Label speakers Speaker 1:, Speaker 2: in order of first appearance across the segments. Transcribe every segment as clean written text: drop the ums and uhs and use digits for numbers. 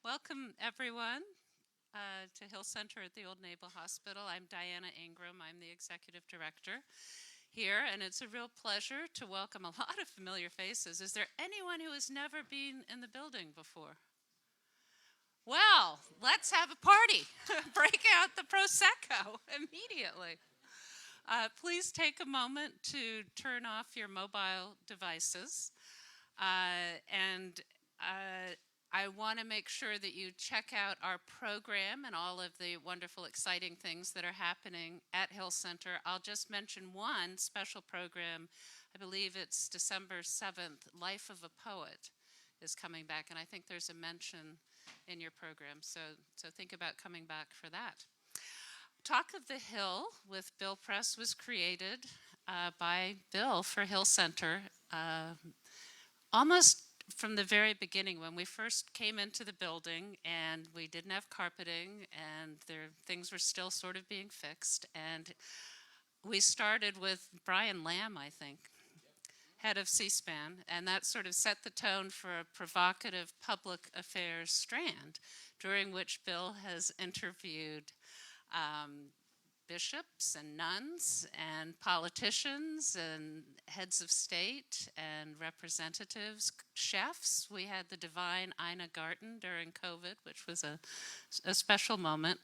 Speaker 1: Welcome, everyone, to Hill Center at the Old Naval Hospital. I'm Diana Ingram. I'm the executive director here, and it's a real pleasure to welcome a lot of familiar faces. Is there anyone who has never been in the building before? Well, let's have a party. Break out the Prosecco immediately. Please take a moment to turn off your mobile devices. And I want to make sure that you check out our program and all of the wonderful, exciting things that are happening at Hill Center. I'll just mention one special program. I believe it's December 7th, Life of a Poet is coming back, and I think there's a mention in your program, so think about coming back for that. Talk of the Hill with Bill Press was created by Bill for Hill Center almost from the very beginning when we first came into the building, and we didn't have carpeting, and things were still sort of being fixed. And we started with Brian Lamb, I think, head of C-SPAN, and that sort of set the tone for a provocative public affairs strand, during which Bill has interviewed bishops and nuns and politicians and heads of state and representatives, chefs. We had the divine Ina Garten during COVID, which was a special moment.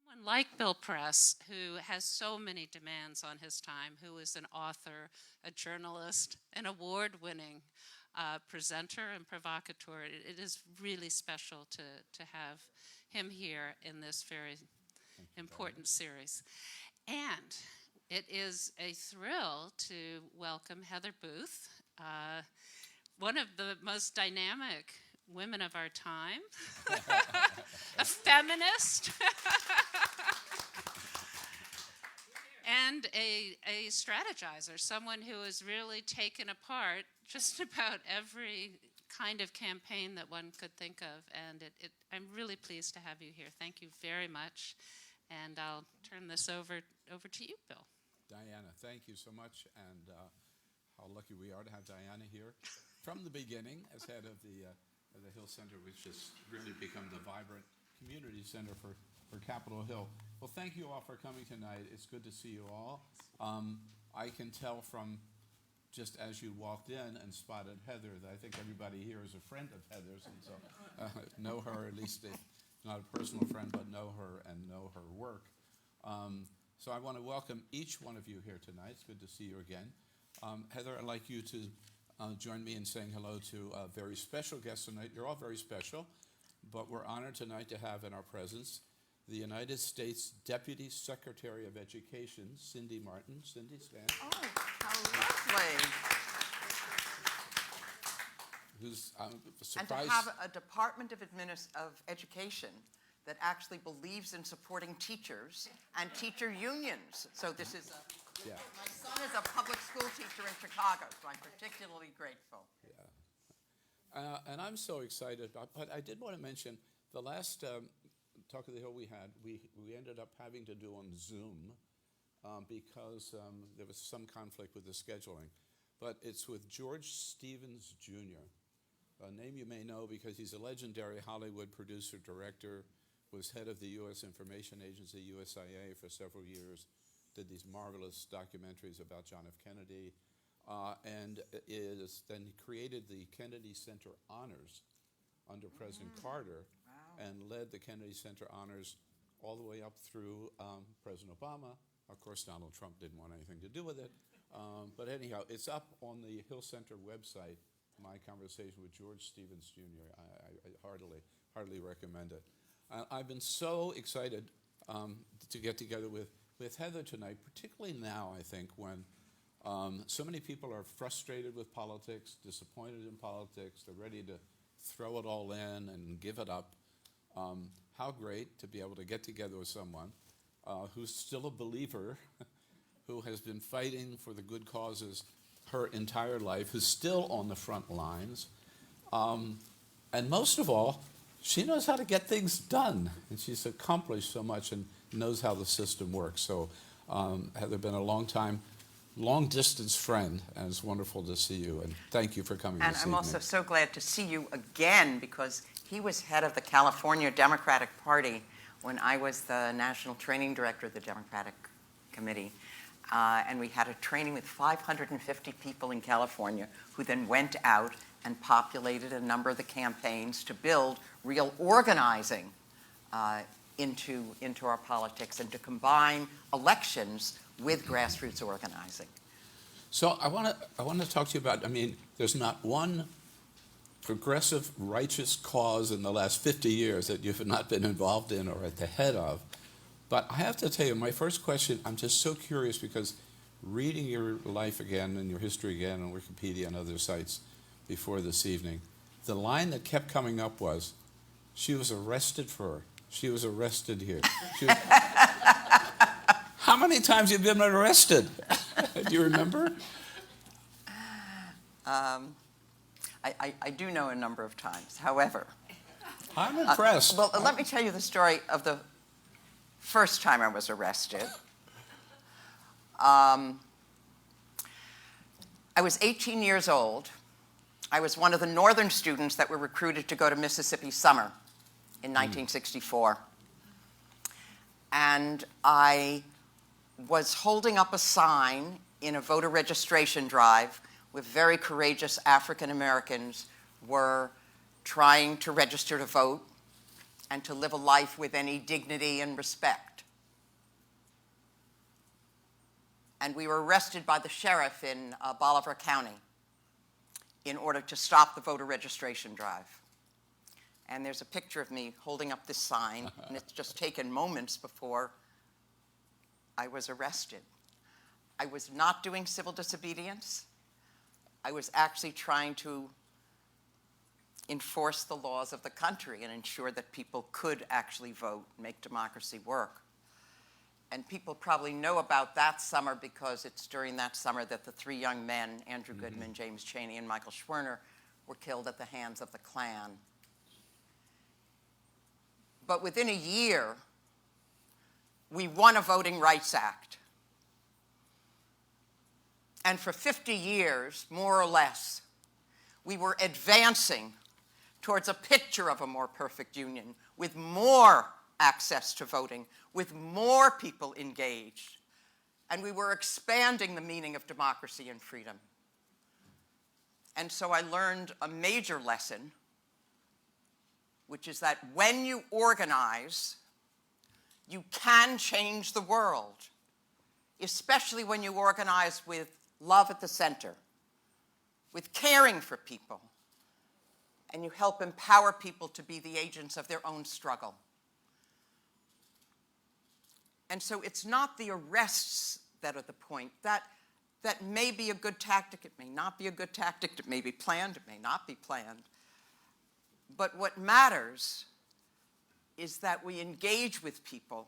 Speaker 1: Someone like Bill Press, who has so many demands on his time, who is an author, a journalist, an award-winning presenter and provocateur. It is really special to have him here in this very important series. And it is a thrill to welcome Heather Booth, one of the most dynamic women of our time, a feminist, and a strategizer, someone who has really taken apart just about every kind of campaign that one could think of. And I'm really pleased to have you here. Thank you very much. And I'll turn this over to you, Bill.
Speaker 2: Diana, thank you so much, and how lucky we are to have Diana here from the beginning as head of the Hill Center, which has really become the vibrant community center for Capitol Hill. Well, thank you all for coming tonight. It's good to see you all. I can tell from just as you walked in and spotted Heather that I think everybody here is a friend of Heather's, and so know her, at least not a personal friend, but know her and know her work. So I want to welcome each one of you here tonight. It's good to see you again. Heather, I'd like you to join me in saying hello to a very special guest tonight. You're all very special, but we're honored tonight to have in our presence the United States Deputy Secretary of Education, Cindy Martin. Cindy, stand.
Speaker 3: Oh, how lovely.
Speaker 2: Who's surprised.
Speaker 3: And to have a Department of Education that actually believes in supporting teachers and teacher unions. So this is
Speaker 2: Yeah.
Speaker 3: My son is a public school teacher in Chicago, so I'm particularly grateful.
Speaker 2: Yeah. And I'm so excited, but I did want to mention the last Talk of the Hill we had, we ended up having to do on Zoom because there was some conflict with the scheduling. But it's with George Stevens, Jr., a name you may know because he's a legendary Hollywood producer, director, was head of the U.S. Information Agency, USIA, for several years, did these marvelous documentaries about John F. Kennedy, and then he created the Kennedy Center Honors under President Carter.
Speaker 3: Wow.
Speaker 2: And led the Kennedy Center Honors all the way up through President Obama. Of course, Donald Trump didn't want anything to do with it. But anyhow, it's up on the Hill Center website, my conversation with George Stevens, Jr. I heartily recommend it. I've been so excited to get together with Heather tonight, particularly now, I think, when so many people are frustrated with politics, disappointed in politics, they're ready to throw it all in and give it up. How great to be able to get together with someone who's still a believer, who has been fighting for the good causes her entire life, who's still on the front lines. And most of all, she knows how to get things done. And she's accomplished so much and knows how the system works. So Heather, been a long time long-distance friend, and it's wonderful to see you, and thank you for coming
Speaker 3: And
Speaker 2: this
Speaker 3: I'm
Speaker 2: evening.
Speaker 3: also so glad to see you again, because he was head of the California Democratic Party when I was the national training director of the Democratic Committee. And we had a training with 550 people in California who then went out and populated a number of the campaigns to build real organizing into our politics and to combine elections with grassroots organizing.
Speaker 2: So I want to talk to you about, I mean, there's not one progressive, righteous cause in the last 50 years that you've not been involved in or at the head of. But I have to tell you, my first question, I'm just so curious because reading your life again and your history again on Wikipedia and other sites before this evening, the line that kept coming up was, she was arrested for, she was arrested here. How many times have you been arrested? Do you remember?
Speaker 3: I do know a number of times. However,
Speaker 2: I'm impressed.
Speaker 3: well, let me tell you the story of the first time I was arrested. I was 18 years old. I was one of the northern students that were recruited to go to Mississippi Summer in 1964. And I was holding up a sign in a voter registration drive with very courageous African Americans were trying to register to vote and to live a life with any dignity and respect. And we were arrested by the sheriff in Bolivar County in order to stop the voter registration drive. And there's a picture of me holding up this sign, and it's just taken moments before I was arrested. I was not doing civil disobedience. I was actually trying to enforce the laws of the country and ensure that people could actually vote, make democracy work. And people probably know about that summer because it's during that summer that the three young men, Andrew Goodman, James Chaney, and Michael Schwerner, were killed at the hands of the Klan. But within a year, we won a Voting Rights Act. And for 50 years, more or less, we were advancing towards a picture of a more perfect union with more access to voting, with more people engaged. And we were expanding the meaning of democracy and freedom. And so I learned a major lesson, which is that when you organize, you can change the world, especially when you organize with love at the center, with caring for people, and you help empower people to be the agents of their own struggle. And so it's not the arrests that are the point. That may be a good tactic, it may not be a good tactic, it may be planned, it may not be planned. But what matters is that we engage with people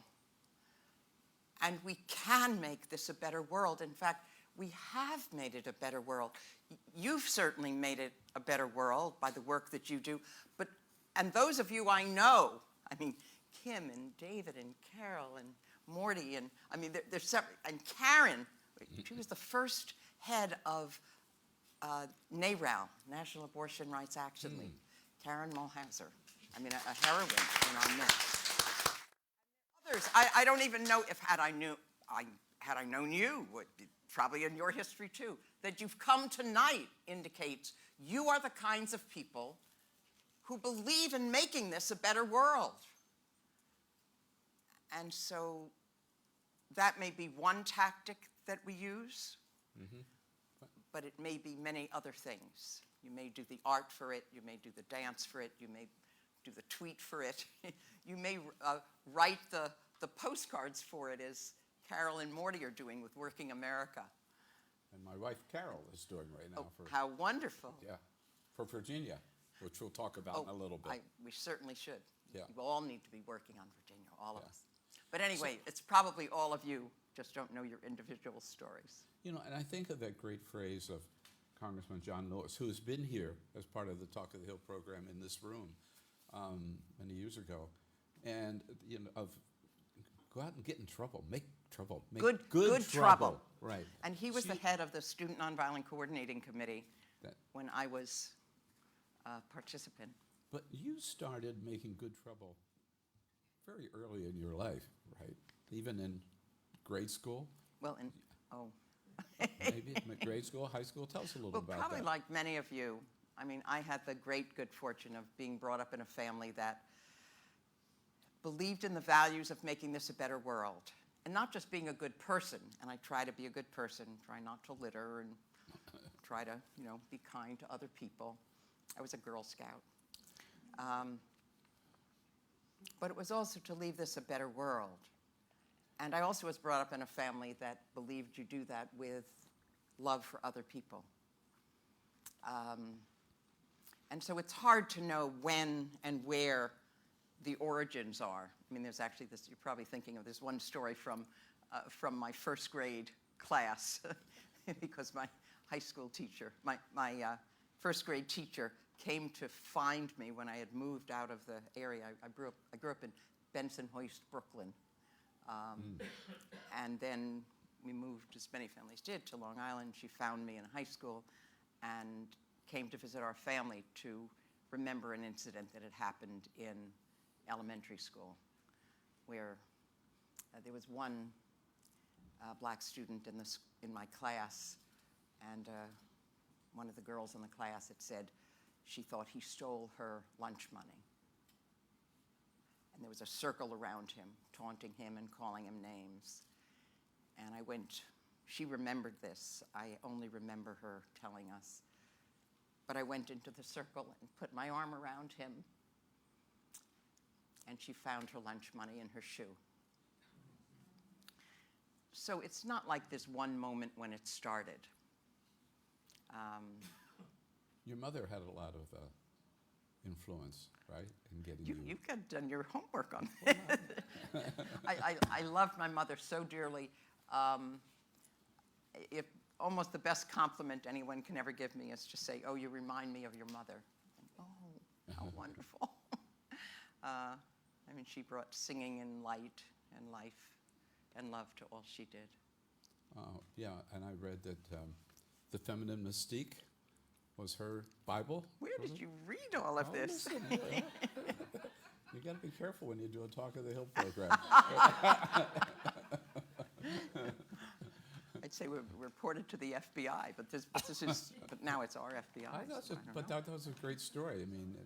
Speaker 3: and we can make this a better world. In fact, we have made it a better world. You've certainly made it a better world by the work that you do. And those of you I know, I mean, Kim and David and Carol and Morty, and I mean, there's separate, and Karen, she was the first head of NARAL, National Abortion Rights Action League. Karen Mulhauser, I mean, a heroine in our midst. Others, I don't even know if had I known you, probably in your history too, that you've come tonight indicates you are the kinds of people who believe in making this a better world. And so that may be one tactic that we use, but it may be many other things. You may do the art for it, you may do the dance for it, you may do the tweet for it, you may write the postcards for it, as Carol and Morty are doing with Working America.
Speaker 2: And my wife Carol is doing right now.
Speaker 3: Oh, how wonderful.
Speaker 2: Yeah, for Virginia, which we'll talk about in a little bit.
Speaker 3: We certainly should.
Speaker 2: Yeah.
Speaker 3: We all need to be working on Virginia, all of
Speaker 2: Yeah.
Speaker 3: us. But anyway, it's probably all of you just don't know your individual stories.
Speaker 2: You know, and I think of that great phrase of Congressman John Lewis, who has been here as part of the Talk of the Hill program in this room many years ago, and of go out and get in trouble, make Trouble. Make
Speaker 3: Good trouble.
Speaker 2: Right.
Speaker 3: And he was the head of the Student Nonviolent Coordinating Committee
Speaker 2: That-
Speaker 3: when I was a participant.
Speaker 2: But you started making good trouble very early in your life, right? Even in grade school,
Speaker 3: Well,
Speaker 2: maybe grade school, high school. Tell us a little
Speaker 3: well,
Speaker 2: about
Speaker 3: probably
Speaker 2: that.
Speaker 3: like many of you. I mean, I had the great good fortune of being brought up in a family that believed in the values of making this a better world. And not just being a good person, and I try to be a good person, try not to litter, and try to, be kind to other people. I was a Girl Scout. But it was also to leave this a better world. And I also was brought up in a family that believed you do that with love for other people. And so it's hard to know when and where the origins are. I mean, there's actually this, you're probably thinking of this one story from my first grade class, because my high school teacher, my first grade teacher came to find me when I had moved out of the area. I grew up in Bensonhurst, Brooklyn. And then we moved, as many families did, to Long Island. She found me in high school and came to visit our family to remember an incident that had happened in elementary school, where there was one black student in my class, and one of the girls in the class had said she thought he stole her lunch money. And there was a circle around him, taunting him and calling him names. And I went, she remembered this. I only remember her telling us. But I went into the circle and put my arm around him, and she found her lunch money in her shoe. So it's not like this one moment when it started.
Speaker 2: Your mother had a lot of influence, right, in getting you.
Speaker 3: You've got done your homework on this. I loved my mother so dearly. If almost the best compliment anyone can ever give me is to say, "Oh, you remind me of your mother." And, oh, how wonderful. I mean, she brought singing and light and life and love to all she did.
Speaker 2: Yeah, and I read that The Feminine Mystique was her Bible.
Speaker 3: Where did you read all of this?
Speaker 2: Listen, you got to be careful when you do a Talk of the Hill program.
Speaker 3: I'd say we're reported to the FBI, but this is but now it's our FBI.
Speaker 2: That was a great story. I mean,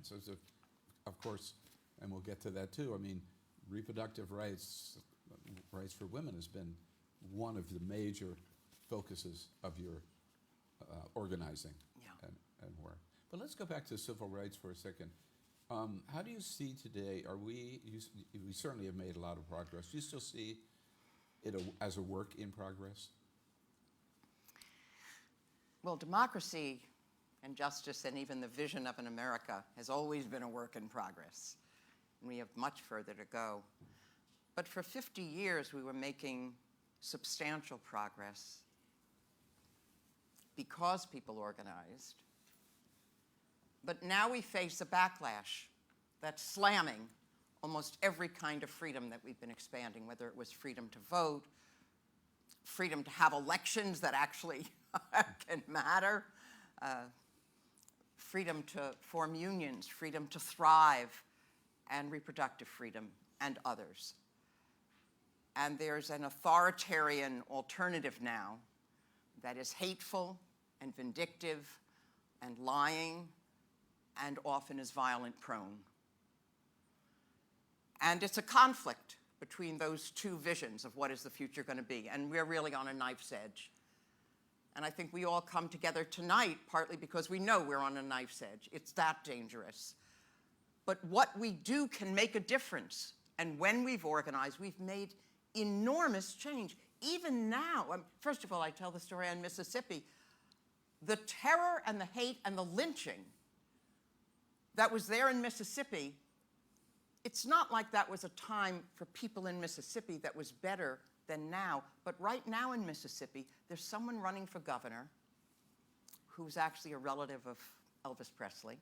Speaker 2: of course, and we'll get to that too. I mean, reproductive rights for women has been one of the major focuses of your organizing and work. But let's go back to civil rights for a second. How do you see today? We certainly have made a lot of progress. Do you still see it as a work in progress?
Speaker 3: Well, democracy and justice and even the vision of an America has always been a work in progress. And we have much further to go. But for 50 years, we were making substantial progress because people organized. But now we face a backlash that's slamming almost every kind of freedom that we've been expanding, whether it was freedom to vote, freedom to have elections that actually can matter, freedom to form unions, freedom to thrive, and reproductive freedom, and others. And there's an authoritarian alternative now that is hateful and vindictive and lying and often is violent prone. And it's a conflict between those two visions of what is the future going to be. And we're really on a knife's edge. And I think we all come together tonight partly because we know we're on a knife's edge. It's that dangerous. But what we do can make a difference. And when we've organized, we've made enormous change. Even now, first of all, I tell the story on Mississippi. The terror and the hate and the lynching that was there in Mississippi, it's not like that was a time for people in Mississippi that was better than now. But right now in Mississippi, there's someone running for governor who's actually a relative of Elvis Presley,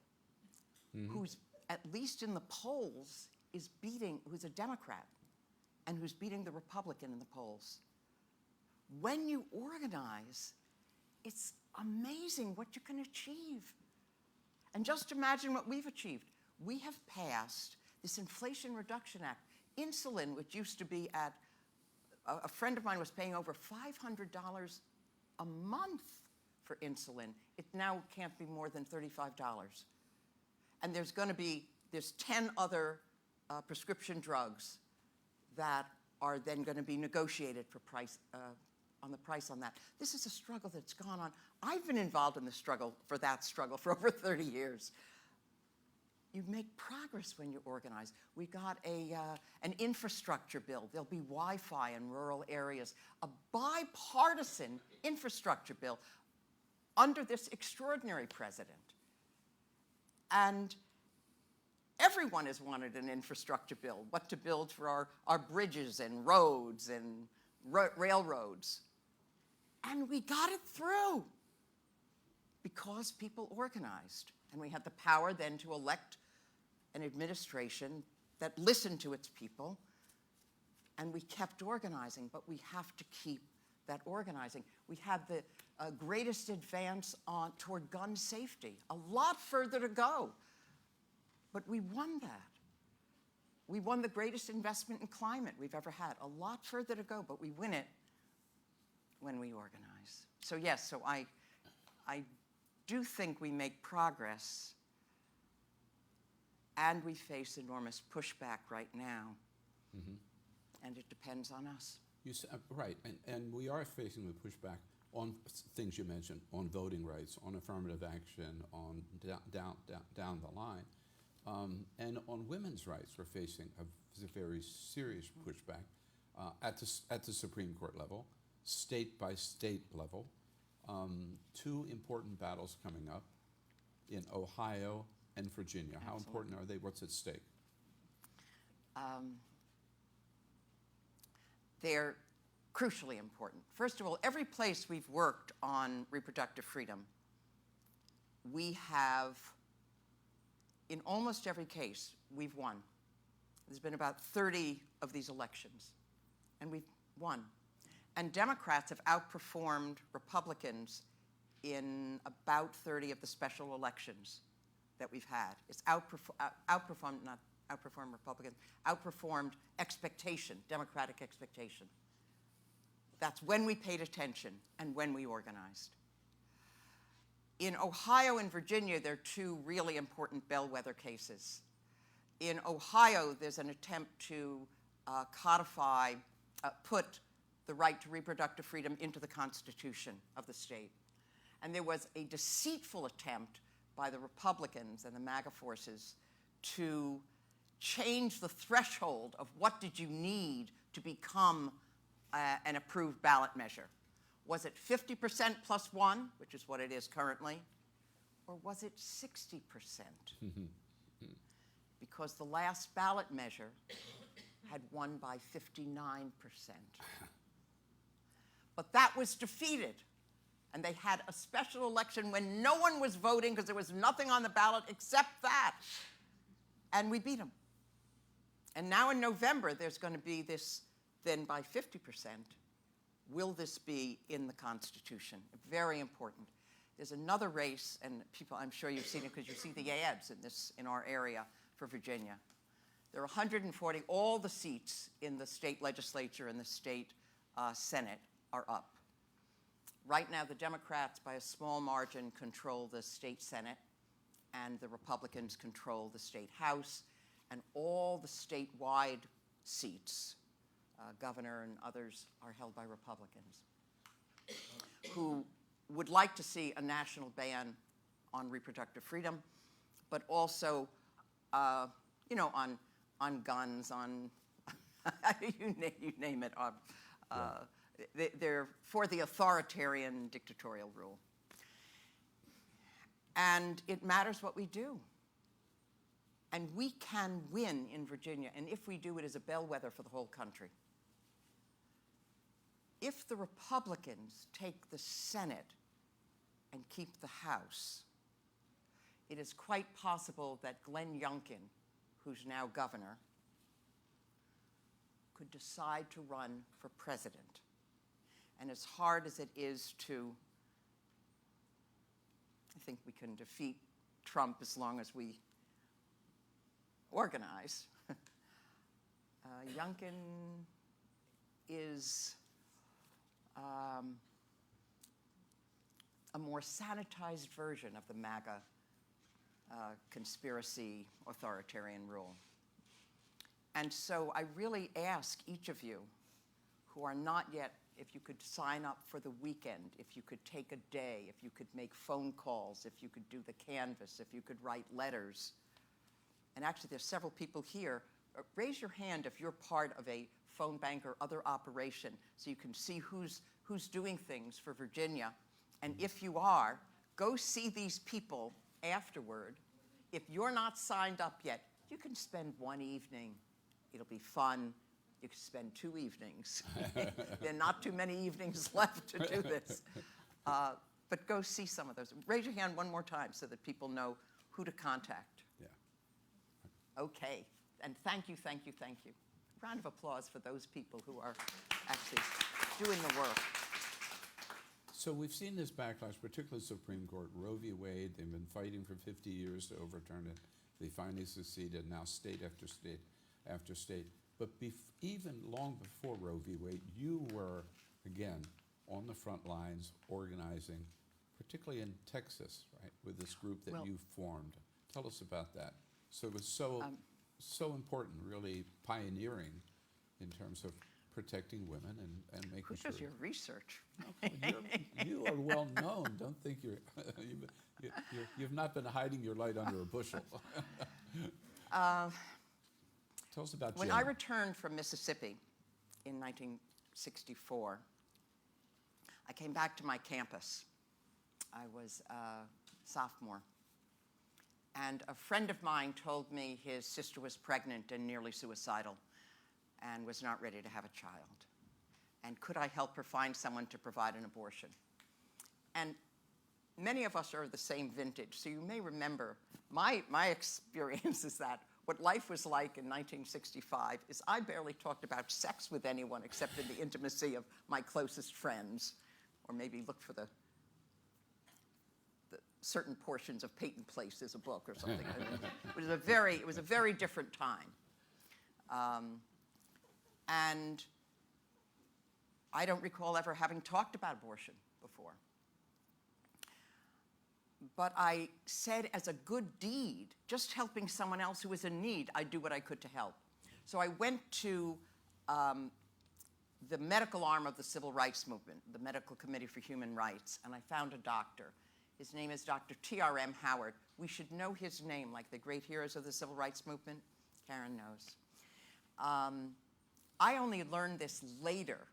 Speaker 3: who's, at least in the polls, who's a Democrat, and who's beating the Republican in the polls. when you organize, it's amazing what you can achieve. And just imagine what we've achieved. We have passed this Inflation Reduction Act. Insulin, which used to be at, a friend of mine was paying over $500 a month for insulin. It now can't be more than $35. And there's 10 other prescription drugs that are then going to be negotiated for price, on the price on that. This is a struggle that's gone on. I've been involved in the struggle for over 30 years. You make progress when you organize. We got an infrastructure bill. There'll be Wi-Fi in rural areas. A bipartisan infrastructure bill under this extraordinary president. And everyone has wanted an infrastructure bill, what to build for our bridges and roads and railroads. And we got it through because people organized. And we had the power then to elect an administration that listened to its people, and we kept organizing, but we have to keep that organizing. We had the greatest advance toward gun safety, a lot further to go, but we won that. We won the greatest investment in climate we've ever had, a lot further to go, but we win it when we organize. So yes, so I do think we make progress, and we face enormous pushback right now. Mm-hmm. And it depends on us.
Speaker 2: Right, and we are facing the pushback on things you mentioned, on voting rights, on affirmative action, on down the line. And on women's rights, we're facing a very serious pushback at the Supreme Court level, state by state level. Two important battles coming up in Ohio and Virginia. Absolutely. How important are they? What's at stake?
Speaker 3: They're crucially important. First of all, every place we've worked on reproductive freedom, we have, in almost every case, we've won. There's been about 30 of these elections, and we've won. And Democrats have outperformed Republicans in about 30 of the special elections that we've had. It's outperformed, not outperformed Republicans, outperformed expectation, Democratic expectation. That's when we paid attention and when we organized. In Ohio and Virginia, there are two really important bellwether cases. In Ohio, there's an attempt to put the right to reproductive freedom into the Constitution of the state. And there was a deceitful attempt by the Republicans and the MAGA forces to change the threshold of what did you need to become an approved ballot measure. Was it 50% plus one, which is what it is currently, or was it 60%? Because the last ballot measure had won by 59%. But that was defeated. And they had a special election when no one was voting because there was nothing on the ballot except that. And we beat them. And now in November, there's going to be this, then by 50%, will this be in the Constitution? Very important. There's another race, and people, I'm sure you've seen it because you see the ads in our area for Virginia. There are 140, all the seats in the state legislature and the state Senate are up. Right now, the Democrats, by a small margin, control the state Senate, and the Republicans control the state House, and all the statewide seats, governor and others, are held by Republicans, who would like to see a national ban on reproductive freedom, but also, on guns, on you name it. They're for the authoritarian dictatorial rule. And it matters what we do. And we can win in Virginia, and if we do, it is a bellwether for the whole country. If the Republicans take the Senate and keep the House, it is quite possible that Glenn Youngkin, who's now governor, could decide to run for president. And as hard as it is to, I think we can defeat Trump as long as we organize. Youngkin is a more sanitized version of the MAGA conspiracy authoritarian rule. And so I really ask each of you who are not yet, if you could sign up for the weekend, if you could take a day, if you could make phone calls, if you could do the canvas, if you could write letters. And actually, there's several people here. Raise your hand if you're part of a phone bank or other operation so you can see who's doing things for Virginia. And if you are, go see these people afterward. If you're not signed up yet, you can spend one evening. It'll be fun. You can spend 2 evenings. There are not too many evenings left to do this. But go see some of those. Raise your hand one more time so that people know who to contact.
Speaker 2: Yeah.
Speaker 3: Okay. And thank you, thank you, thank you. Round of applause for those people who are actually doing the work.
Speaker 2: So we've seen this backlash, particularly Supreme Court. Roe v. Wade, they've been fighting for 50 years to overturn it. They finally succeeded, now state after state after state. But even long before Roe v. Wade, you were, again, on the front lines organizing, particularly in Texas, right, with this group that you formed. Tell us about that. So it was so important, really pioneering in terms of protecting women and making
Speaker 3: Who
Speaker 2: sure.
Speaker 3: does your research?
Speaker 2: You are well known. Don't think you've not been hiding your light under a bushel. Tell us about
Speaker 3: When
Speaker 2: Jen.
Speaker 3: I returned from Mississippi in 1964, I came back to my campus. I was a sophomore. And a friend of mine told me his sister was pregnant and nearly suicidal and was not ready to have a child. And could I help her find someone to provide an abortion? And many of us are the same vintage, so you may remember my experience is that what life was like in 1965 is I barely talked about sex with anyone except in the intimacy of my closest friends, or maybe look for the certain portions of Peyton Place as a book or something. I mean, it was a very different time. And I don't recall ever having talked about abortion before. But I said as a good deed, just helping someone else who was in need, I'd do what I could to help. So I went to the medical arm of the civil rights movement, the Medical Committee for Human Rights, and I found a doctor. His name is Dr. T.R.M. Howard. We should know his name, like the great heroes of the civil rights movement. Karen knows. I only learned this later,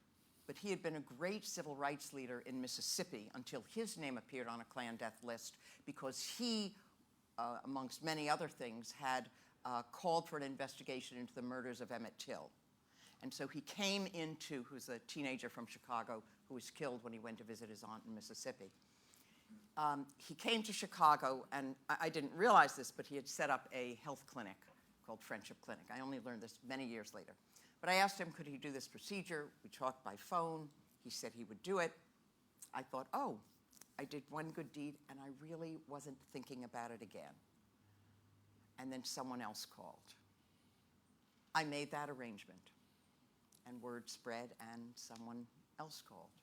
Speaker 3: but he had been a great civil rights leader in Mississippi until his name appeared on a Klan death list because he, amongst many other things, had called for an investigation into the murders of Emmett Till. And so he came into, who's a teenager from Chicago who was killed when he went to visit his aunt in Mississippi. He came to Chicago, and I didn't realize this, but he had set up a health clinic called Friendship Clinic. I only learned this many years later. But I asked him, could he do this procedure? We talked by phone. He said he would do it. I thought, oh, I did one good deed, and I really wasn't thinking about it again. And then someone else called. I made that arrangement, and word spread, and someone else called.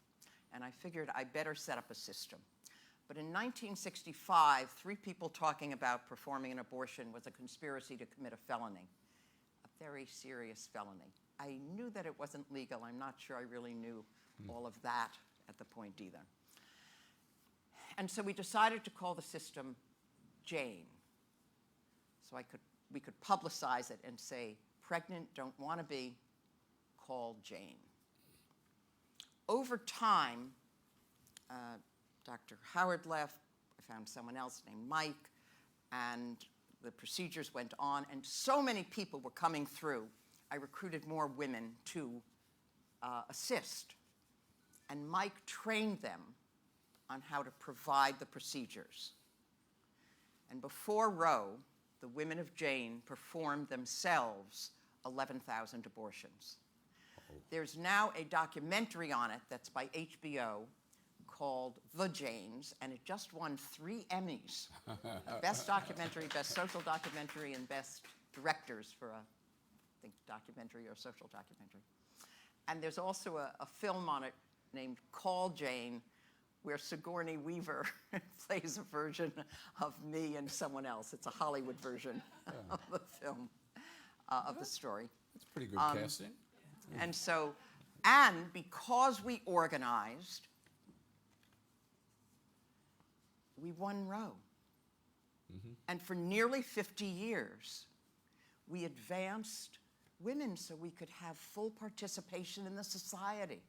Speaker 3: And I figured I better set up a system. But in 1965, 3 people talking about performing an abortion was a conspiracy to commit a felony, a very serious felony. I knew that it wasn't legal. I'm not sure I really knew all of that at the point either. And so we decided to call the system Jane. So we could publicize it and say, pregnant, don't want to be, call Jane. Over time, Dr. Howard left, I found someone else named Mike, and the procedures went on, and so many people were coming through. I recruited more women to assist, and Mike trained them on how to provide the procedures. And before Roe, the women of Jane performed themselves 11,000 abortions. There's now a documentary on it that's by HBO called The Janes, and it just won 3 Emmys. Best documentary, best social documentary, and best directors for a, I think, documentary or social documentary. And there's also a film on it named Call Jane, where Sigourney Weaver plays a version of me and someone else. It's a Hollywood version of the film, of the story.
Speaker 2: That's pretty good casting.
Speaker 3: And so, and because we organized, we won Roe. And for nearly 50 years, we advanced women so we could have full participation in the society,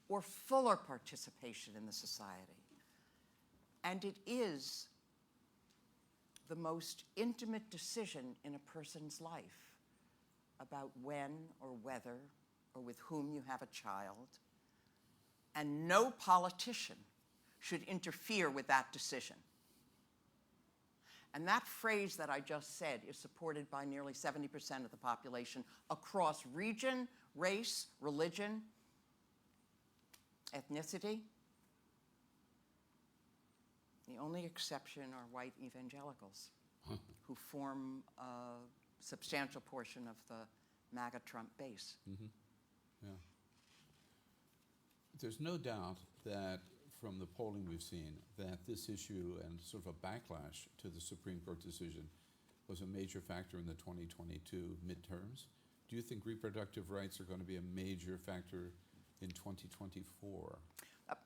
Speaker 3: or fuller participation in the society. And it is the most intimate decision in a person's life about when or whether or with whom you have a child. And no politician should interfere with that decision. And that phrase that I just said is supported by nearly 70% of the population across region, race, religion, ethnicity. The only exception are white evangelicals who form a substantial portion of the MAGA Trump base.
Speaker 2: Yeah. There's no doubt that from the polling we've seen that this issue and sort of a backlash to the Supreme Court decision was a major factor in the 2022 midterms. Do you think reproductive rights are going to be a major factor in 2024?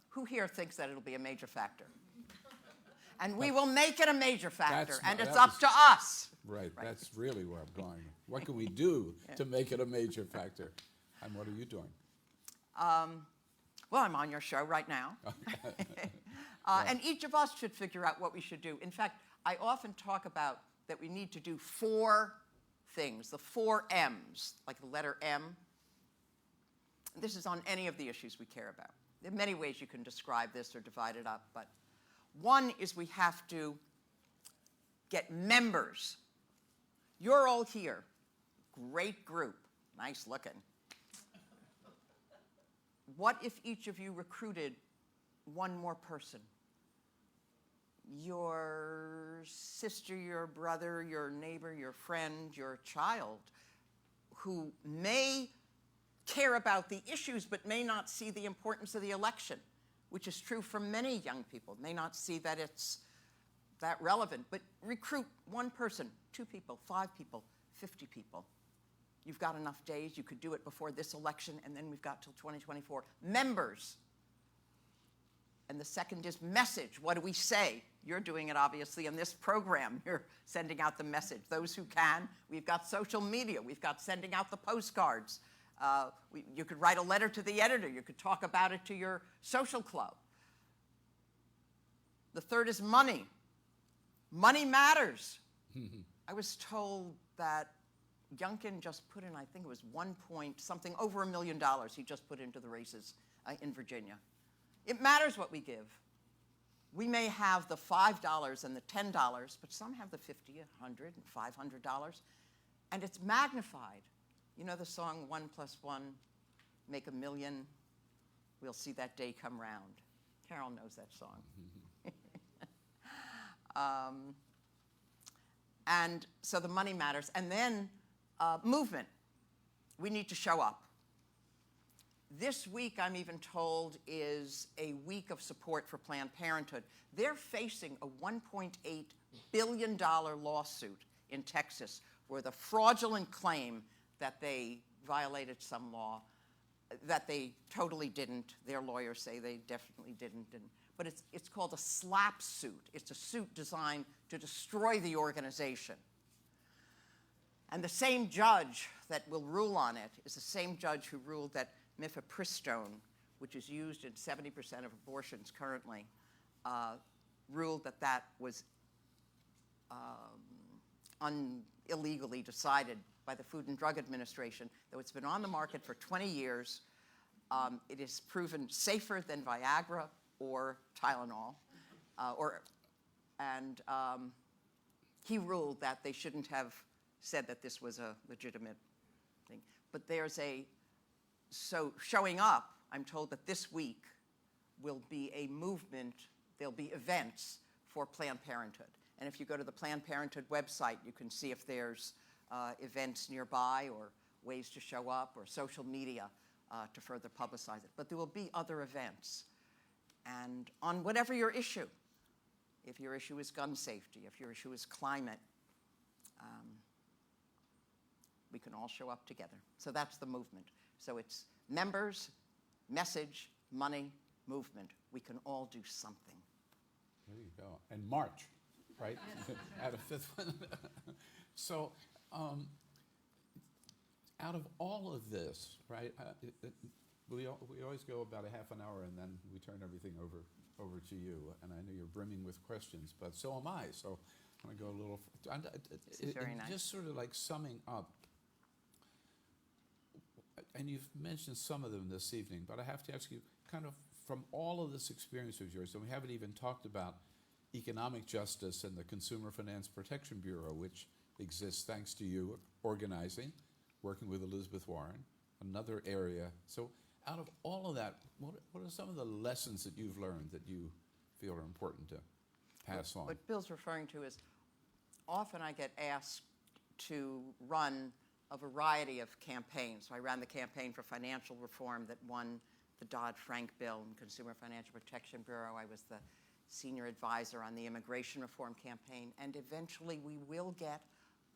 Speaker 3: Who here thinks that it'll be a major factor? And we will make it a major factor, and it's up to us.
Speaker 2: Right, that's really where I'm going. What can we do to make it a major factor? And what are you doing?
Speaker 3: Well, I'm on your show right now. And each of us should figure out what we should do. In fact, I often talk about that we need to do 4 things, the 4 M's, like the letter M. This is on any of the issues we care about. There are many ways you can describe this or divide it up, but one is we have to get members. You're all here. Great group. Nice looking. What if each of you recruited one more person? Your sister, your brother, your neighbor, your friend, your child, who may care about the issues but may not see the importance of the election, which is true for many young people, may not see that it's that relevant. But recruit one person, 2 people, 5 people, 50 people. You've got enough days. You could do it before this election, and then we've got till 2024. Members. And the second is message. What do we say? You're doing it, obviously, in this program. You're sending out the message. Those who can, we've got social media. We've got sending out the postcards. You could write a letter to the editor. You could talk about it to your social club. The third is money. Money matters. I was told that Youngkin just put in, I think it was something over $1 million he just put into the races in Virginia. It matters what we give. We may have the $5 and the $10, but some have the $50, $100, and $500, and it's magnified. You know the song 1 + 1 make a million? We'll see that day come round. Carol knows that song. And so the money matters. And then movement. We need to show up. This week, I'm even told, is a week of support for Planned Parenthood. They're facing a $1.8 billion lawsuit in Texas for the fraudulent claim that they violated some law, that they totally didn't. Their lawyers say they definitely didn't. But it's called a SLAPP suit. It's a suit designed to destroy the organization. And the same judge that will rule on it is the same judge who ruled that mifepristone, which is used in 70% of abortions currently, ruled that that was illegally decided by the Food and Drug Administration, though it's been on the market for 20 years. It is proven safer than Viagra or Tylenol, and he ruled that they shouldn't have said that this was a legitimate thing. But there's a So showing up, I'm told that this week will be a movement, there'll be events for Planned Parenthood. And if you go to the Planned Parenthood website, you can see if there's events nearby or ways to show up or social media to further publicize it. But there will be other events. And on whatever your issue, if your issue is gun safety, if your issue is climate, we can all show up together. So that's the movement. So it's members, message, money, movement. We can all do something.
Speaker 2: There you go. And March, right? Add a fifth one. So, out of all of this, right, we always go about a half an hour and then we turn everything over to you. And I know you're brimming with questions, but so am I. So I'm going to go a little.
Speaker 3: This is very nice.
Speaker 2: Just sort of like summing up. And you've mentioned some of them this evening, but I have to ask you, kind of from all of this experience of yours, and we haven't even talked about economic justice and the Consumer Finance Protection Bureau, which exists thanks to you organizing, working with Elizabeth Warren, another area. So out of all of that, what are some of the lessons that you've learned that you feel are important to pass on?
Speaker 3: What Bill's referring to is often I get asked to run a variety of campaigns. So I ran the campaign for financial reform that won the Dodd-Frank bill and Consumer Financial Protection Bureau. I was the senior advisor on the immigration reform campaign, and eventually we will get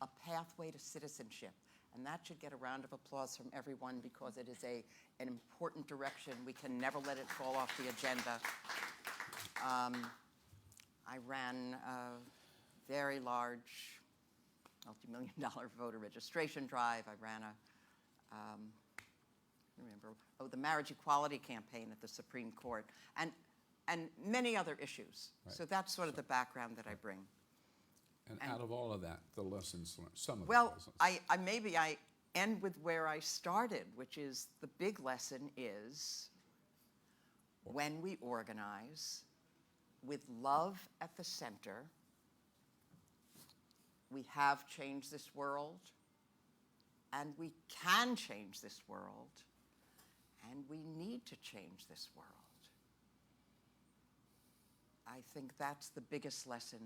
Speaker 3: a pathway to citizenship. And that should get a round of applause from everyone because it is an important direction. We can never let it fall off the agenda. I ran a very large multi-million-dollar voter registration drive. I ran the marriage equality campaign at the Supreme Court, and many other issues.
Speaker 2: Right.
Speaker 3: So that's sort of the background that I bring.
Speaker 2: And out of all of that, the lessons learned, some of the
Speaker 3: Well,
Speaker 2: lessons.
Speaker 3: I end with where I started, which is the big lesson is when we organize with love at the center, we have changed this world, and we can change this world, and we need to change this world. I think that's the biggest lesson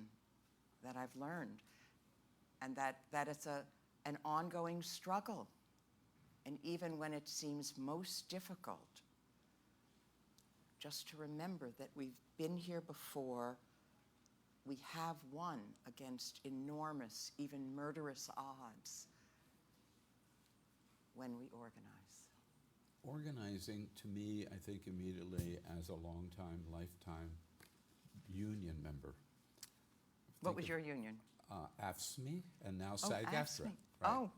Speaker 3: that I've learned, and that it's an ongoing struggle. And even when it seems most difficult, just to remember that we've been here before, we have won against enormous, even murderous odds when we organize.
Speaker 2: Organizing, to me, I think immediately as a long-time, lifetime union member.
Speaker 3: What was your union?
Speaker 2: AFSCME and now
Speaker 3: Oh,
Speaker 2: SAG-AFTRA.
Speaker 3: AFSCME.
Speaker 2: Right.
Speaker 3: Oh,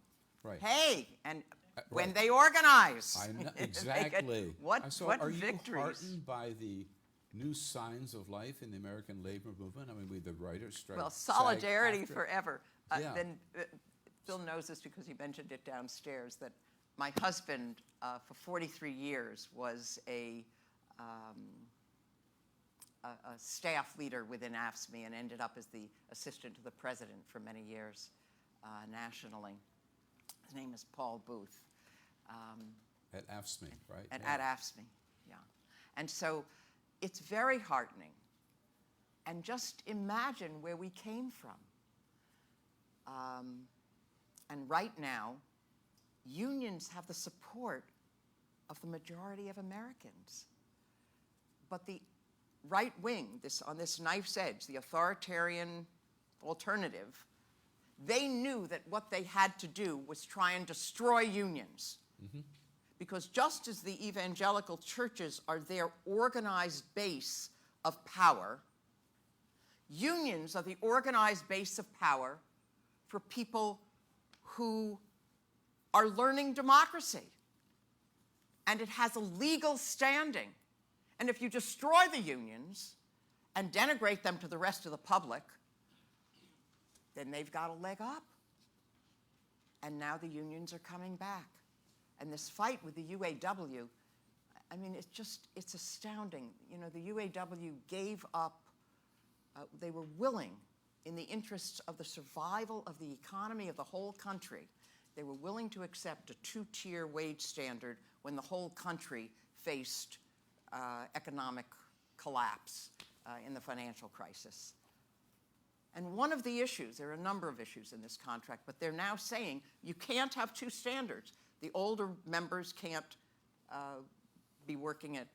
Speaker 2: Right.
Speaker 3: hey, and when
Speaker 2: right.
Speaker 3: they organize.
Speaker 2: I know,
Speaker 3: they get-
Speaker 2: exactly.
Speaker 3: What
Speaker 2: So
Speaker 3: what
Speaker 2: are you
Speaker 3: victories.
Speaker 2: heartened by the new signs of life in the American labor movement? I mean, we the writers' strike.
Speaker 3: Well, solidarity
Speaker 2: SAG-AFTRA.
Speaker 3: forever.
Speaker 2: Yeah.
Speaker 3: Then Bill knows this because he mentioned it downstairs, that my husband for 43 years was a staff leader within AFSCME and ended up as the assistant to the president for many years nationally. His name is Paul Booth.
Speaker 2: At AFSCME, right?
Speaker 3: At
Speaker 2: Yeah.
Speaker 3: AFSCME, yeah. And so it's very heartening. And just imagine where we came from. And right now, unions have the support of the majority of Americans. But the right wing, on this knife's edge, the authoritarian alternative, they knew that what they had to do was try and destroy unions. Mm-hmm. Because just as the evangelical churches are their organized base of power, unions are the organized base of power for people who are learning democracy. And it has a legal standing. And if you destroy the unions and denigrate them to the rest of the public, then they've got a leg up. And now the unions are coming back. And this fight with the UAW, I mean, it's astounding. You know, the UAW gave up, they were willing, in the interests of the survival of the economy of the whole country, They were willing to accept a two-tier wage standard when the whole country faced economic collapse in the financial crisis. And one of the issues, there are a number of issues in this contract, but they're now saying you can't have two standards. The older members can't be working at,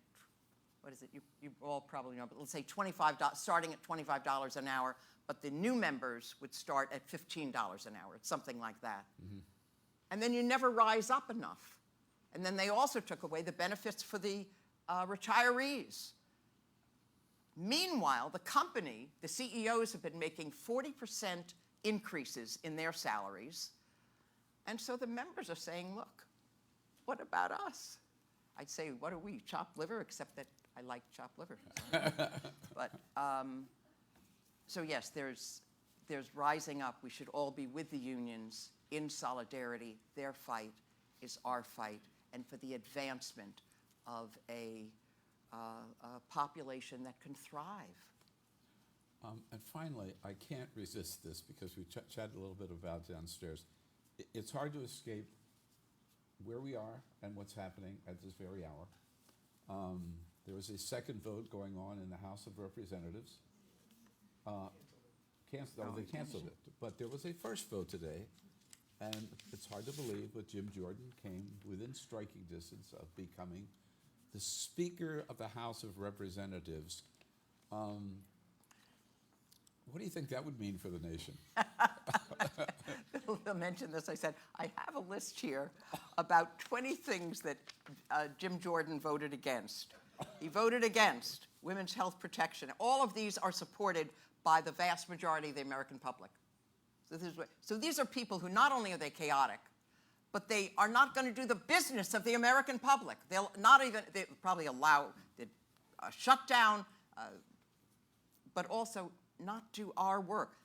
Speaker 3: what is it, you all probably know, but let's say $25, starting at $25 an hour, but the new members would start at $15 an hour. It's something like that. Mm-hmm. And then you never rise up enough. And then they also took away the benefits for the retirees. Meanwhile, the company, the CEOs have been making 40% increases in their salaries. And so the members are saying, look, what about us? I'd say, what are we, chopped liver? Except that I like chopped liver. But, so yes, there's rising up. We should all be with the unions in solidarity. Their fight is our fight, and for the advancement of a population that can thrive.
Speaker 2: And finally, I can't resist this because we chatted a little bit about downstairs. It's hard to escape where we are and what's happening at this very hour. There was a second vote going on in the House of Representatives. They canceled it. But there was a first vote today, and it's hard to believe, but Jim Jordan came within striking distance of becoming the Speaker of the House of Representatives. What do you think that would mean for the nation?
Speaker 3: Bill mentioned this. I said, I have a list here about 20 things that Jim Jordan voted against. He voted against Women's Health Protection. All of these are supported by the vast majority of the American public. So these are people who not only are they chaotic, but they are not going to do the business of the American public. They'll probably allow the shutdown, but also not do our work.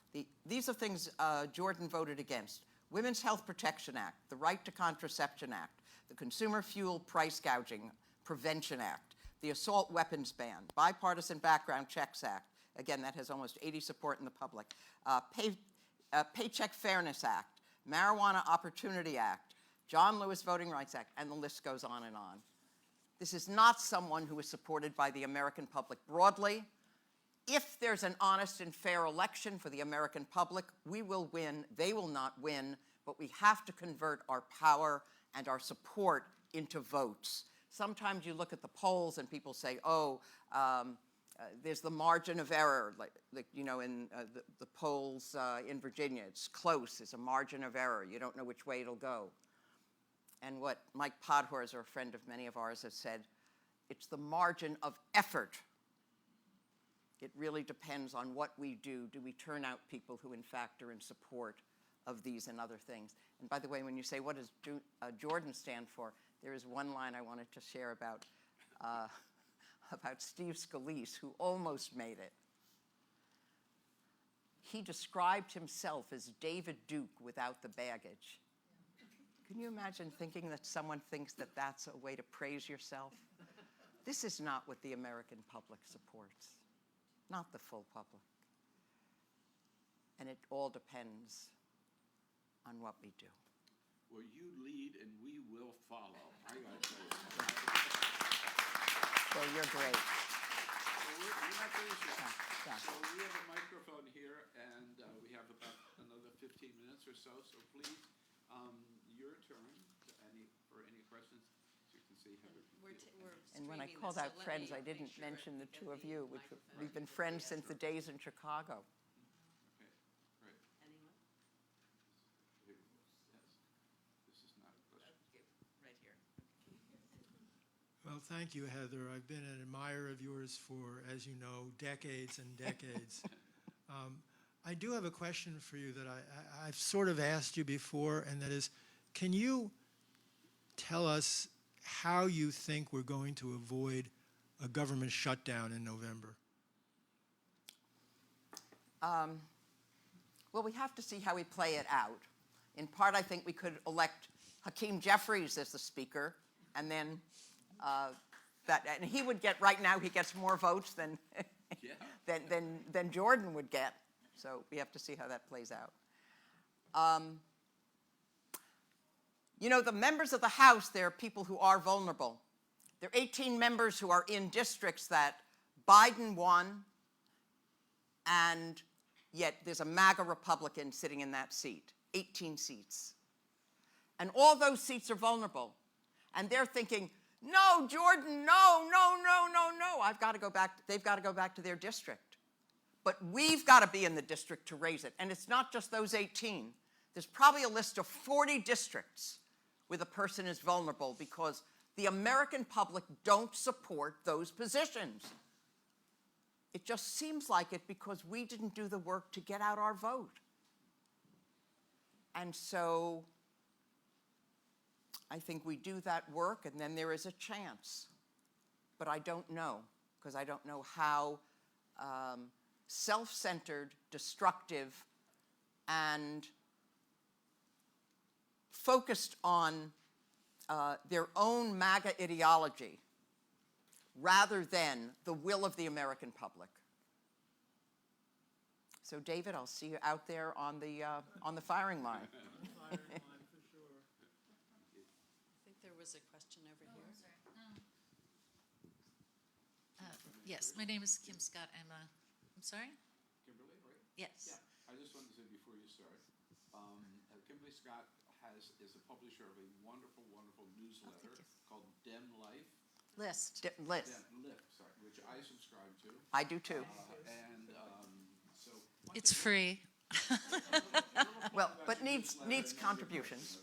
Speaker 3: These are things Jordan voted against. Women's Health Protection Act, the Right to Contraception Act, the Consumer Fuel Price Gouging Prevention Act, the Assault Weapons Ban, Bipartisan Background Checks Act. Again, that has almost 80 support in the public. Paycheck Fairness Act, Marijuana Opportunity Act, John Lewis Voting Rights Act, and the list goes on and on. This is not someone who is supported by the American public broadly. If there's an honest and fair election for the American public, we will win. They will not win, but we have to convert our power and our support into votes. Sometimes you look at the polls and people say, there's the margin of error, like you know, in the polls in Virginia. It's close. It's a margin of error. You don't know which way it'll go. And what Mike Podhorzer, a friend of many of ours, has said, it's the margin of effort. It really depends on what we do. Do we turn out people who, in fact, are in support of these and other things? And by the way, when you say, what does Jordan stand for, there is one line I wanted to share about Steve Scalise, who almost made it. He described himself as David Duke without the baggage. Can you imagine thinking that someone thinks that that's a way to praise yourself? This is not what the American public supports, not the full public. And it all depends on what we do.
Speaker 2: Well, you lead and we will follow. I got to say.
Speaker 3: Well, you're great.
Speaker 2: So we're not finished yet.
Speaker 3: Yeah.
Speaker 2: So we have a microphone here, and we have about another 15 minutes or so. So please, your turn for any questions. As you can see, Heather.
Speaker 3: And when I called out friends, I didn't mention the two of you, which we've been friends since the days in Chicago.
Speaker 2: Okay, great.
Speaker 4: Anyone?
Speaker 2: Yes. This is not a question.
Speaker 4: Right here.
Speaker 5: Well, thank you, Heather. I've been an admirer of yours for, as you know, decades and decades. I do have a question for you that I've sort of asked you before, and that is, can you tell us how you think we're going to avoid a government shutdown in November?
Speaker 3: Well, we have to see how we play it out. In part, I think we could elect Hakeem Jeffries as the speaker, and then and he would get, right now, he gets more votes than, than Jordan would get. So we have to see how that plays out. You know, the members of the House, there are people who are vulnerable. There are 18 members who are in districts that Biden won, and yet there's a MAGA Republican sitting in that seat, 18 seats. And all those seats are vulnerable. And they're thinking, no, Jordan, no, no, no, no, no. They've got to go back to their district. But we've got to be in the district to raise it. And it's not just those 18. There's probably a list of 40 districts where the person is vulnerable because the American public don't support those positions. It just seems like it because we didn't do the work to get out our vote. And so I think we do that work and then there is a chance. But I don't know, because I don't know how self-centered, destructive, and focused on their own MAGA ideology rather than the will of the American public. So, David, I'll see you out there on the firing line.
Speaker 5: Firing line for sure.
Speaker 4: I think there was a question over here. Yes, my name is Kim Scott. I'm sorry?
Speaker 2: Kimberly, right?
Speaker 4: Yes.
Speaker 2: Yeah. I just wanted to say before you start, Kimberly Scott is a publisher of a wonderful, wonderful newsletter called Dem Life.
Speaker 4: List.
Speaker 3: Liz,
Speaker 2: Sorry, which I subscribe to.
Speaker 3: I do too.
Speaker 2: So
Speaker 4: It's free.
Speaker 3: Well, but needs contributions.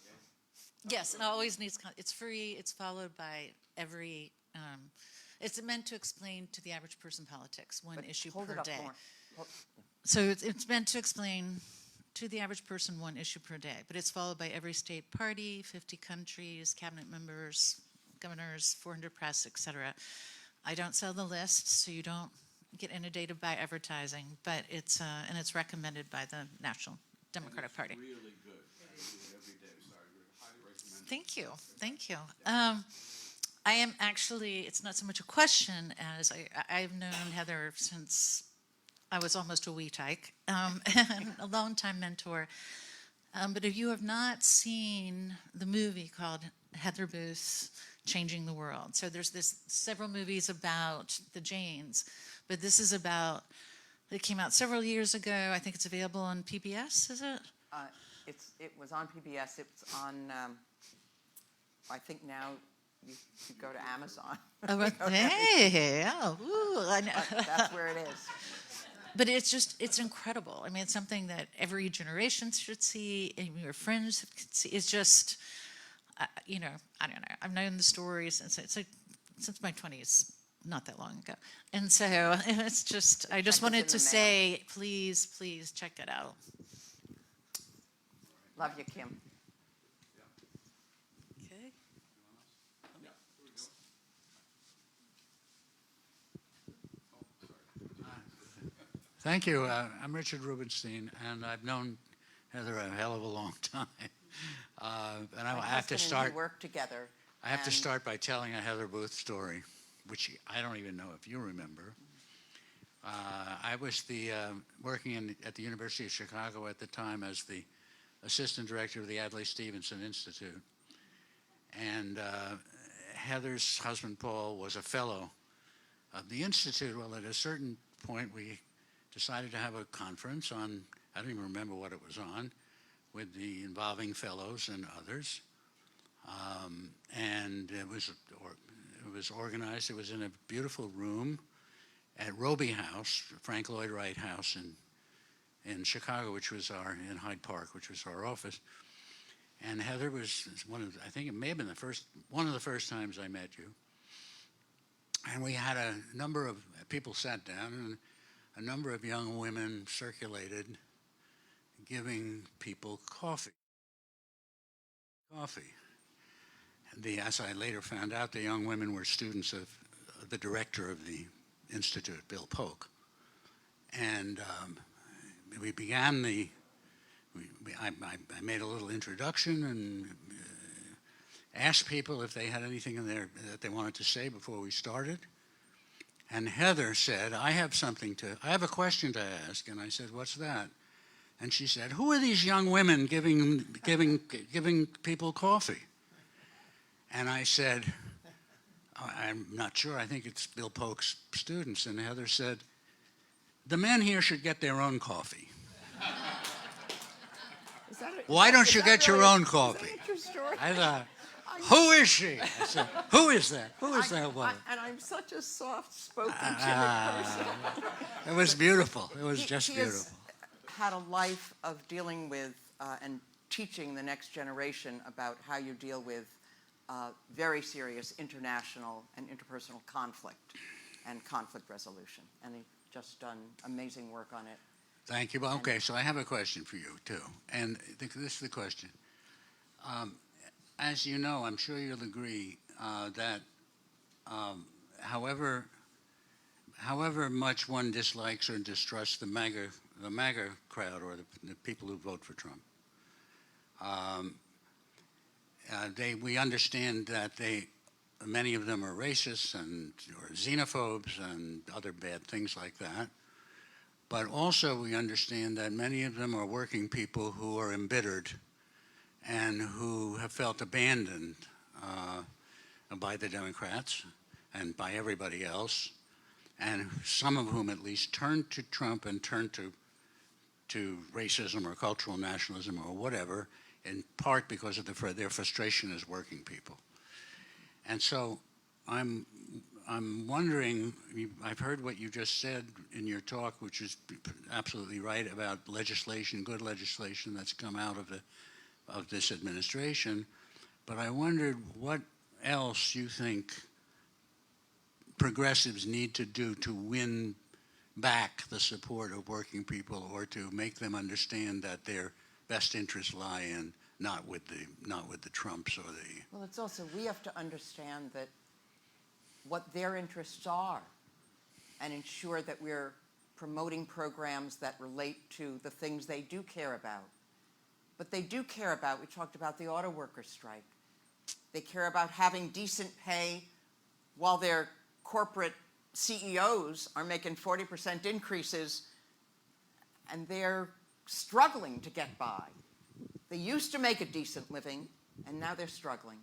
Speaker 4: Yes, it always needs, it's free. It's followed by every, it's meant to explain to the average person politics, one issue
Speaker 3: Hold
Speaker 4: per
Speaker 3: it up
Speaker 4: day.
Speaker 3: more.
Speaker 4: So it's meant to explain to the average person one issue per day, but it's followed by every state party, 50 countries, cabinet members, governors, 400 press, etc. I don't sell the list, so you don't get inundated by advertising, but it's and it's recommended by the National Democratic Party.
Speaker 2: really good. I read it every day. So I would highly recommend it.
Speaker 4: Thank you, thank you. I am actually, it's not so much a question as I've known Heather since I was almost a wee tyke, and a longtime mentor. But if you have not seen the movie called Heather Booth, Changing the World. So there's several movies about the Janes, but this is about, it came out several years ago. I think it's available on PBS, is it?
Speaker 3: It was on PBS. It's on, I think now you could go to Amazon.
Speaker 4: Oh, hey, oh, ooh, I know.
Speaker 3: That's where it is.
Speaker 4: But it's just, it's incredible. I mean, it's something that every generation should see, and your friends could see. It's just, you know, I don't know. I've known the stories since my 20s, not that long ago. And so it's just, I just wanted to say, please, please check it out.
Speaker 3: Love you, Kim.
Speaker 4: Okay.
Speaker 6: Thank you. I'm Richard Rubenstein, and I've known Heather a hell of a long time. And I have to start.
Speaker 3: We work together.
Speaker 6: I have to start by telling a Heather Booth story, which I don't even know if you remember. I was working at the University of Chicago at the time as the assistant director of the Adlai Stevenson Institute, and Heather's husband Paul was a fellow of the institute. Well, at a certain point, we decided to have a conference on, I don't even remember what it was on, with the involving fellows and others. And it was organized, it was in a beautiful room at Roby House, Frank Lloyd Wright House in Chicago, in Hyde Park, which was our office. And Heather was I think it may have been one of the first times I met you. And we had a number of people sat down, and a number of young women circulated giving people coffee. As I later found out, the young women were students of the director of the institute, Bill Polk. And we began I made a little introduction and asked people if they had anything in there that they wanted to say before we started. And Heather said, I have a question to ask. And I said, what's that? And she said, "Who are these young women giving people coffee?" And I said, "I'm not sure. I think it's Bill Polk's students." And Heather said, "The men here should get their own coffee. Why don't you get your own coffee?"
Speaker 3: Is that a true story?
Speaker 6: I thought, "Who is she?" I said, "Who is that? Who is that woman?"
Speaker 3: And I'm such a soft-spoken, timid person.
Speaker 6: It was beautiful. It was just
Speaker 3: She has
Speaker 6: beautiful.
Speaker 3: had a life of dealing with and teaching the next generation about how you deal with very serious international and interpersonal conflict and conflict resolution. And he's just done amazing work on it.
Speaker 6: Thank you. Well, okay, so I have a question for you, too. And this is the question. As you know, I'm sure you'll agree that however much one dislikes or distrusts the MAGA crowd or the people who vote for Trump, we understand that many of them are racists or xenophobes and other bad things like that. But also we understand that many of them are working people who are embittered and who have felt abandoned by the Democrats and by everybody else, and some of whom at least turned to Trump and turned to racism or cultural nationalism or whatever, in part because of their frustration as working people. And so I'm wondering, I've heard what you just said in your talk, which is absolutely right about legislation, good legislation that's come out of this administration, but I wondered what else you think progressives need to do to win back the support of working people, or to make them understand that their best interests lie in not with the Trumps or the.
Speaker 3: Well, it's also, we have to understand that what their interests are and ensure that we're promoting programs that relate to the things they do care about. But they do care about, we talked about the auto workers strike. They care about having decent pay while their corporate CEOs are making 40% increases and they're struggling to get by. They used to make a decent living and now they're struggling.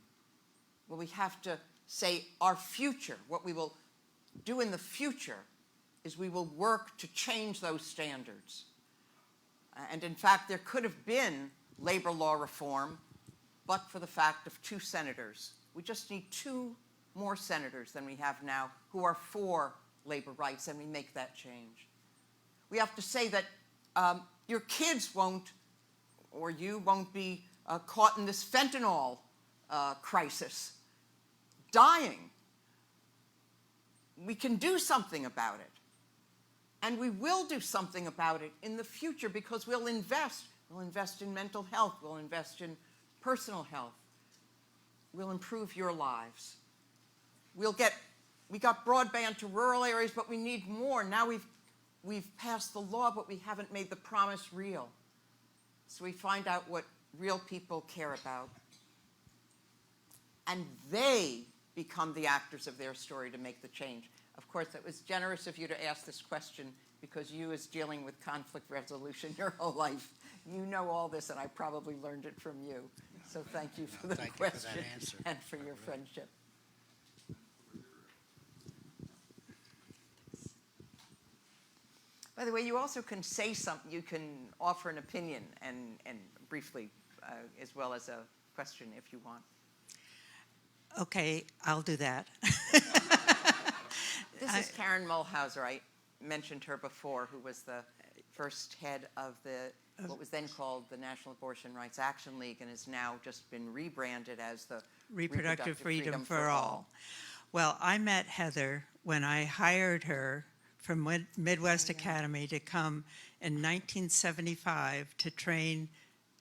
Speaker 3: Well, we have to say our future, what we will do in the future is we will work to change those standards. And in fact, there could have been labor law reform, but for the fact of 2 senators. We just need 2 more senators than we have now who are for labor rights, and we make that change. We have to say that your kids won't, or you won't be caught in this fentanyl crisis, dying. We can do something about it. And we will do something about it in the future because we'll invest. We'll invest in mental health. We'll invest in personal health. We'll improve your lives. We got broadband to rural areas, but we need more. Now we've passed the law, but we haven't made the promise real. So we find out what real people care about. And they become the actors of their story to make the change. Of course, it was generous of you to ask this question because you, as dealing with conflict resolution your whole life, you know all this, and I probably learned it from you. So thank you for the question and for your friendship. By the way, you also can say something, you can offer an opinion and briefly, as well as a question if you want.
Speaker 7: Okay, I'll do that.
Speaker 3: This is Karen Mulhauser. I mentioned her before, who was the first head of what was then called the National Abortion Rights Action League and has now just been rebranded as the
Speaker 7: Reproductive Freedom for All. Well, I met Heather when I hired her from Midwest Academy to come in 1975 to train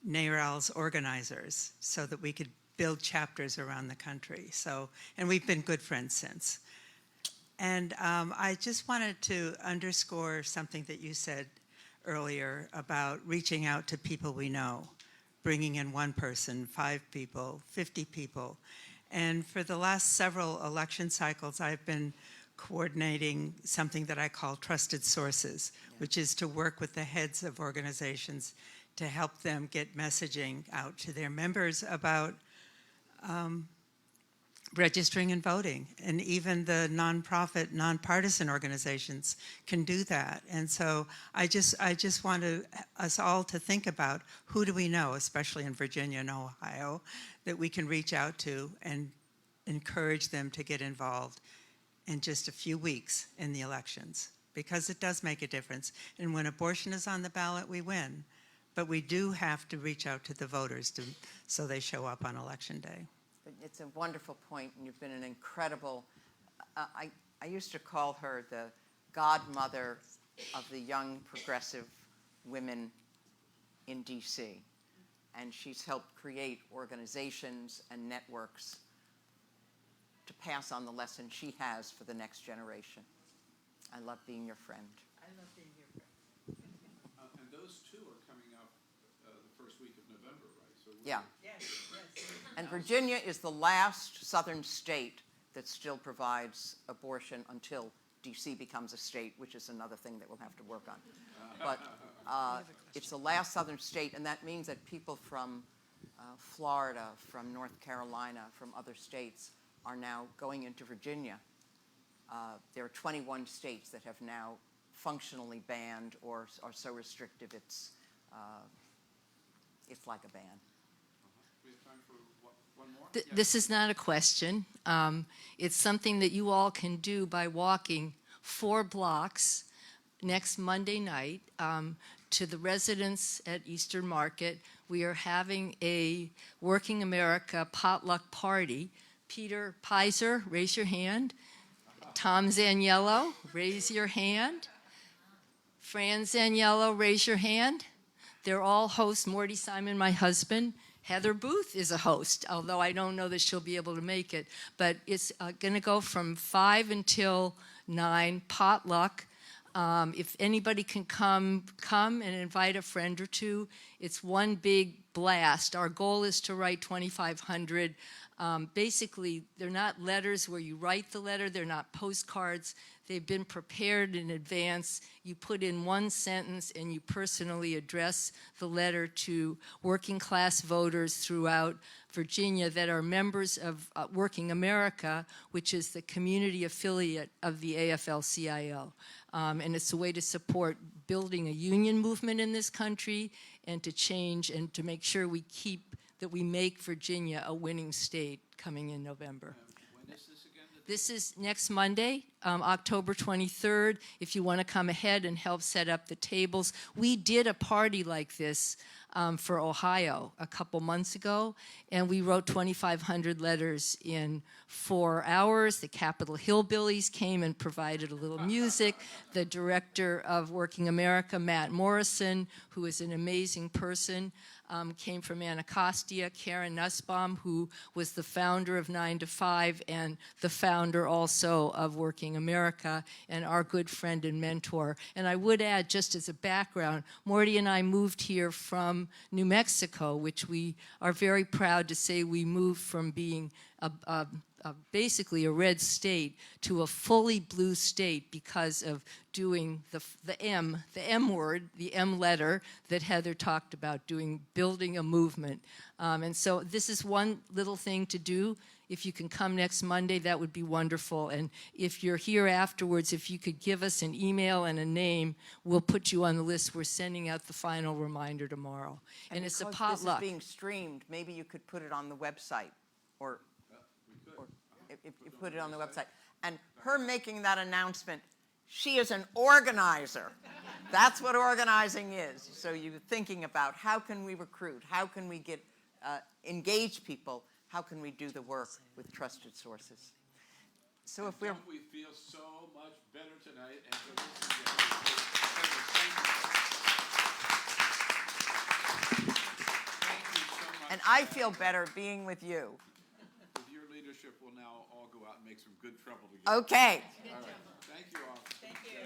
Speaker 7: NARAL's organizers so that we could build chapters around the country. So, and we've been good friends since. And I just wanted to underscore something that you said earlier about reaching out to people we know, bringing in 1 person, 5 people, 50 people. And for the last several election cycles, I've been coordinating something that I call trusted sources, which is to work with the heads of organizations to help them get messaging out to their members about registering and voting. And even the nonprofit, nonpartisan organizations can do that. And so I just want us all to think about who do we know, especially in Virginia and Ohio, that we can reach out to and encourage them to get involved in just a few weeks in the elections, because it does make a difference. And when abortion is on the ballot, we win. But we do have to reach out to the voters so they show up on Election Day.
Speaker 3: It's a wonderful point, and you've been an incredible, I used to call her the godmother of the young progressive women in DC. And she's helped create organizations and networks to pass on the lesson she has for the next generation. I love being your friend.
Speaker 7: I love being your friend.
Speaker 2: And those two are coming up the first week of November, right? So
Speaker 3: Yeah.
Speaker 7: Yes, yes.
Speaker 3: And Virginia is the last southern state that still provides abortion until DC becomes a state, which is another thing that we'll have to work on. But it's the last southern state, and that means that people from Florida, from North Carolina, from other states are now going into Virginia. There are 21 states that have now functionally banned or are so restrictive it's like a ban.
Speaker 2: We have time for one more?
Speaker 8: This is not a question. It's something that you all can do by walking 4 blocks next Monday night to the residents at Eastern Market. We are having a Working America potluck party. Peter Pizer, raise your hand. Tom Zaniello, raise your hand. Fran Zaniello, raise your hand. They're all hosts. Morty Simon, my husband. Heather Booth is a host, although I don't know that she'll be able to make it. But it's going to go from 5 until 9, potluck. If anybody can come and invite a friend or two. It's one big blast. Our goal is to write 2,500. Basically, they're not letters where you write the letter. They're not postcards. They've been prepared in advance. You put in one sentence and you personally address the letter to working class voters throughout Virginia that are members of Working America, which is the community affiliate of the AFL-CIO. And it's a way to support building a union movement in this country and to change and to make sure that we make Virginia a winning state coming in November.
Speaker 2: When is this again?
Speaker 8: This is next Monday, October 23rd, if you want to come ahead and help set up the tables. We did a party like this for Ohio a couple months ago, and we wrote 2,500 letters in 4 hours. The Capitol Hillbillies came and provided a little music. The director of Working America, Matt Morrison, who is an amazing person, came from Anacostia. Karen Nussbaum, who was the founder of 9 to 5 and the founder also of Working America, and our good friend and mentor. And I would add, just as a background, Morty and I moved here from New Mexico, which we are very proud to say we moved from being basically a red state to a fully blue state because of doing the M word, the M letter that Heather talked about, building a movement. And so this is one little thing to do. If you can come next Monday, that would be wonderful. And if you're here afterwards, if you could give us an email and a name, we'll put you on the list. We're sending out the final reminder tomorrow. And it's a potluck.
Speaker 3: This is being streamed, maybe you could put it on the website, or if you put it on the website. And her making that announcement, she is an organizer. That's what organizing is. So you're thinking about how can we recruit, how can we get engage people, how can we do the work with trusted sources. So if we're...
Speaker 2: Don't we feel so much better tonight? And for this thank you so much.
Speaker 3: And I feel better being with you.
Speaker 2: With your leadership, we'll now all go out and make some good trouble together.
Speaker 3: Okay.
Speaker 2: All right. Thank you all.
Speaker 7: Thank you.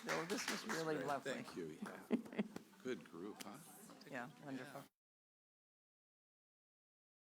Speaker 3: So this was really lovely.
Speaker 2: Thank you. Yeah. Good group, huh?
Speaker 3: Yeah, wonderful.